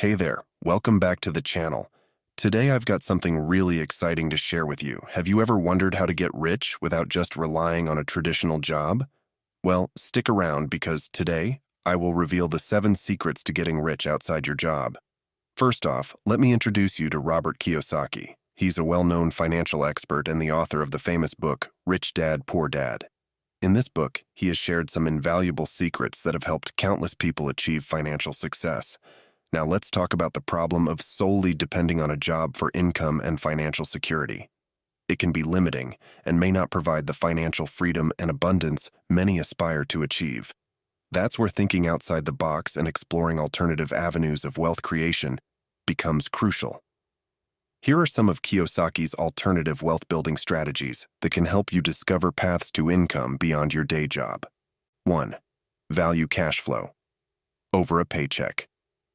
Hey there, welcome back to the channel. Today I've got something really exciting to share with you. Have you ever wondered how to get rich without just relying on a traditional job? Well, stick around because today I will reveal the 7 secrets to getting rich outside your job. First off, let me introduce you to Robert Kiyosaki. He's a well-known financial expert and the author of the famous book, Rich Dad, Poor Dad. In this book, he has shared some invaluable secrets that have helped countless people achieve financial success. Now let's talk about the problem of solely depending on a job for income and financial security. It can be limiting and may not provide the financial freedom and abundance many aspire to achieve. That's where thinking outside the box and exploring alternative avenues of wealth creation becomes crucial. Here are some of Kiyosaki's alternative wealth-building strategies that can help you discover paths to income beyond your day job. 1. Value cash flow over a paycheck.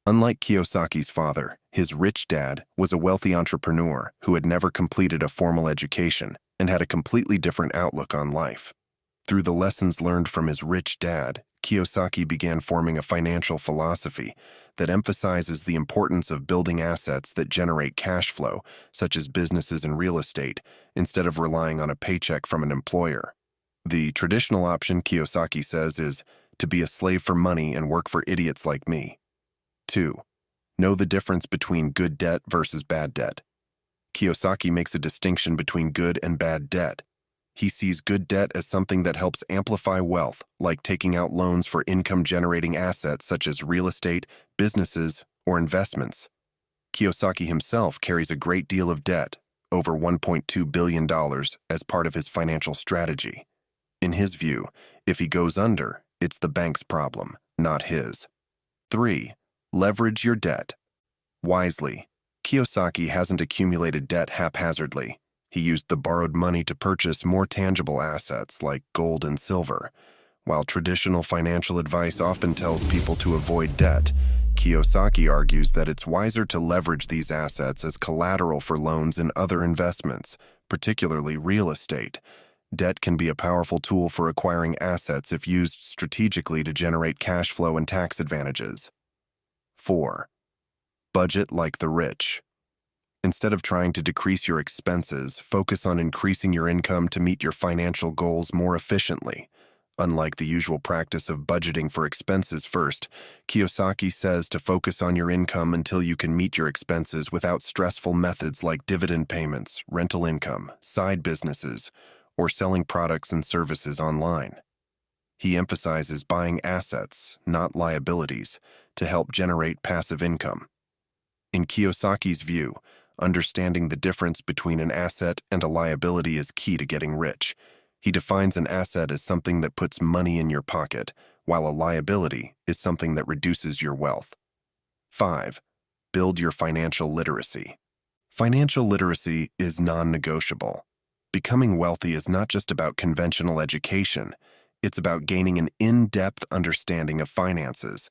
Unlike Kiyosaki's father, his rich dad was a wealthy entrepreneur who had never completed a formal education and had a completely different outlook on life. Through the lessons learned from his rich dad, Kiyosaki began forming a financial philosophy that emphasizes the importance of building assets that generate cash flow, such as businesses and real estate, instead of relying on a paycheck from an employer. The traditional option, Kiyosaki says, is to be a slave for money and work for idiots like me. 2. Know the difference between good debt versus bad debt. Kiyosaki makes a distinction between good and bad debt. He sees good debt as something that helps amplify wealth, like taking out loans for income-generating assets such as real estate, businesses, or investments. Kiyosaki himself carries a great deal of debt, over $1.2 billion, as part of his financial strategy. In his view, if he goes under, it's the bank's problem, not his. 3. Leverage your debt wisely. Kiyosaki hasn't accumulated debt haphazardly. He used the borrowed money to purchase more tangible assets like gold and silver. While traditional financial advice often tells people to avoid debt, Kiyosaki argues that it's wiser to leverage these assets as collateral for loans and other investments, particularly real estate. Debt can be a powerful tool for acquiring assets if used strategically to generate cash flow and tax advantages. 4. Budget like the rich. Instead of trying to decrease your expenses, focus on increasing your income to meet your financial goals more efficiently. Unlike the usual practice of budgeting for expenses first, Kiyosaki says to focus on your income until you can meet your expenses without stressful methods like dividend payments, rental income, side businesses, or selling products and services online. He emphasizes buying assets, not liabilities, to help generate passive income. In Kiyosaki's view, understanding the difference between an asset and a liability is key to getting rich. He defines an asset as something that puts money in your pocket, while a liability is something that reduces your wealth. 5. Build your financial literacy. Financial literacy is non-negotiable. Becoming wealthy is not just about conventional education. It's about gaining an in-depth understanding of finances.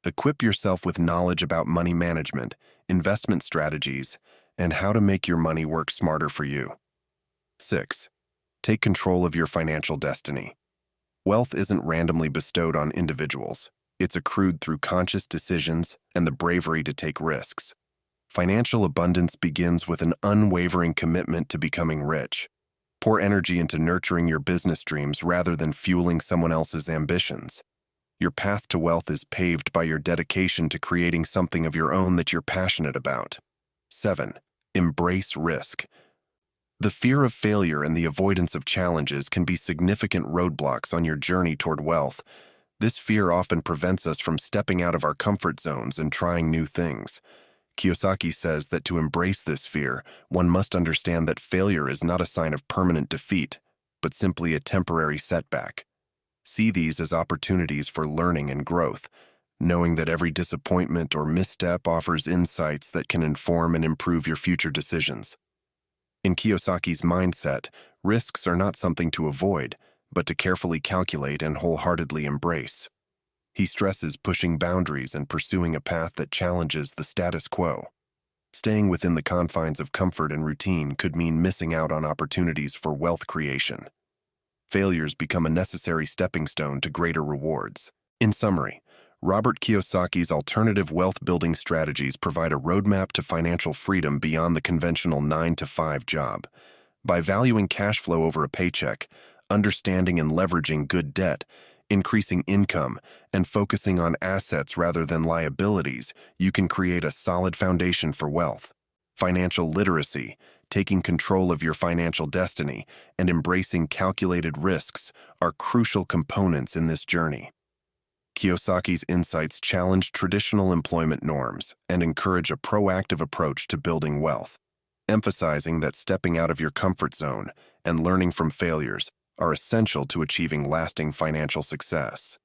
Equip yourself with knowledge about money management, investment strategies, and how to make your money work smarter for you. 6. Take control of your financial destiny. Wealth isn't randomly bestowed on individuals. It's accrued through conscious decisions and the bravery to take risks. Financial abundance begins with an unwavering commitment to becoming rich. Pour energy into nurturing your business dreams rather than fueling someone else's ambitions. Your path to wealth is paved by your dedication to creating something of your own that you're passionate about. 7. Embrace risk. The fear of failure and the avoidance of challenges can be significant roadblocks on your journey toward wealth. This fear often prevents us from stepping out of our comfort zones and trying new things. Kiyosaki says that to embrace this fear, one must understand that failure is not a sign of permanent defeat, but simply a temporary setback. See these as opportunities for learning and growth, knowing that every disappointment or misstep offers insights that can inform and improve your future decisions. In Kiyosaki's mindset, risks are not something to avoid, but to carefully calculate and wholeheartedly embrace. He stresses pushing boundaries and pursuing a path that challenges the status quo. Staying within the confines of comfort and routine could mean missing out on opportunities for wealth creation. Failures become a necessary stepping stone to greater rewards. In summary, Robert Kiyosaki's alternative wealth-building strategies provide a roadmap to financial freedom beyond the conventional 9-to-5 job. By valuing cash flow over a paycheck, understanding and leveraging good debt, increasing income, and focusing on assets rather than liabilities, you can create a solid foundation for wealth. Financial literacy, taking control of your financial destiny, and embracing calculated risks are crucial components in this journey. Kiyosaki's insights challenge traditional employment norms and encourage a proactive approach to building wealth, emphasizing that stepping out of your comfort zone and learning from failures are essential to achieving lasting financial success.